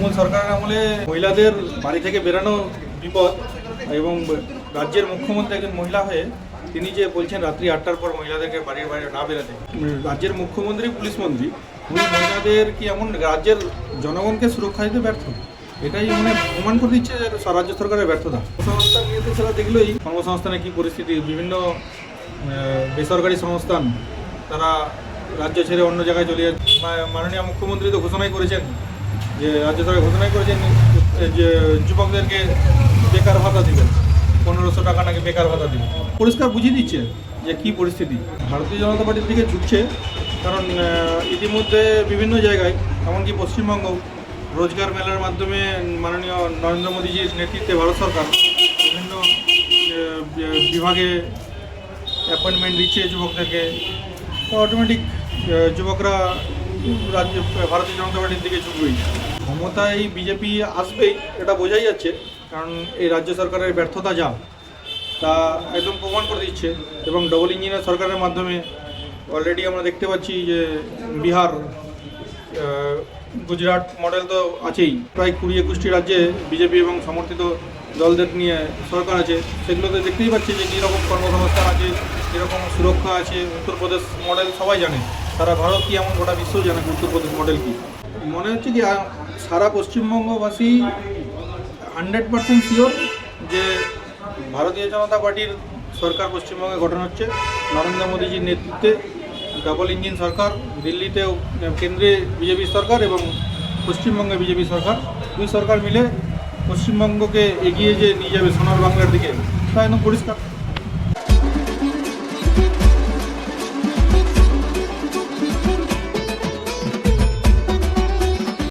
তৃণমূল সরকারের আমলে মহিলাদের বাড়ি থেকে বেরানো বিপদ এবং রাজ্যের মুখ্যমন্ত্রী একজন মহিলা হয়ে তিনি যে বলছেন রাত্রি 8টার পর মহিলাদেরকে বাড়ির বাইরে না বেরোতে, রাজ্যের মুখ্যমন্ত্রী পুলিশ মন্ত্রী উনি মহিলাদের কি এমন রাজ্যের জনগণকে সুরক্ষা দিতে ব্যর্থ? এটাই প্রমাণ করে দিচ্ছে যে রাজ্য সরকারের ব্যর্থতা। কর্মসংস্থান নিয়ে তো সেটা দেখলেই কর্মসংস্থানে কী পরিস্থিতি, বিভিন্ন বেসরকারি সংস্থান তারা রাজ্য ছেড়ে অন্য জায়গায় চলে যাচ্ছে। মাননীয় মুখ্যমন্ত্রী তো ঘোষণাই করেছেন যে রাজ্য সরকার ঘোষণাই করেছেন যে যুবকদেরকে বেকার ভাতা দেবেন, 1500 টাকা নাকি বেকার ভাতা দেবেন। পরিষ্কার বুঝিয়ে দিচ্ছে যে কী পরিস্থিতি ভারতীয় জনতা পার্টির দিকে ঝুঁকছে। কারণ ইতিমধ্যে বিভিন্ন জায়গায় এমনকি পশ্চিমবঙ্গ রোজগার মেলার মাধ্যমে মাননীয় নরেন্দ্র মোদীজির নেতৃত্বে ভারত সরকার বিভিন্ন বিভাগে অ্যাপয়েন্টমেন্ট দিচ্ছে যুবকদেরকে। তো অটোমেটিক যুবকরা ভারতীয় জনতা পার্টির দিকে ঝুঁকবেই। ক্ষমতায় বিজেপি আসবেই এটা বোঝাই যাচ্ছে, কারণ এই রাজ্য সরকারের ব্যর্থতা যা তা একদম প্রমাণ করে দিচ্ছে। এবং ডবল ইঞ্জিনের সরকারের মাধ্যমে অলরেডি আমরা দেখতে পাচ্ছি যে বিহার, গুজরাট মডেল তো আছেই, প্রায় 20-21টি রাজ্যে বিজেপি এবং সমর্থিত দলদের নিয়ে সরকার আছে। সেগুলোতে দেখতেই পাচ্ছি যে কীরকম কর্মসংস্থান আছে, কীরকম সুরক্ষা আছে। উত্তরপ্রদেশ মডেল সবাই জানে, সারা ভারত কি এমন গোটা বিশ্ব জানে উত্তরপ্রদেশ মডেল কি। মনে হচ্ছে কি সারা পশ্চিমবঙ্গবাসী 100% শিওর যে ভারতীয় জনতা পার্টির সরকার পশ্চিমবঙ্গে গঠন হচ্ছে নরেন্দ্র মোদীজির নেতৃত্বে। ডাবল ইঞ্জিন সরকার, দিল্লিতেও কেন্দ্রে বিজেপি সরকার এবং পশ্চিমবঙ্গে বিজেপি সরকার, দুই সরকার মিলে পশ্চিমবঙ্গকে এগিয়ে যে নিয়ে যাবে সোনার বাংলার দিকে তা একদম পরিষ্কার।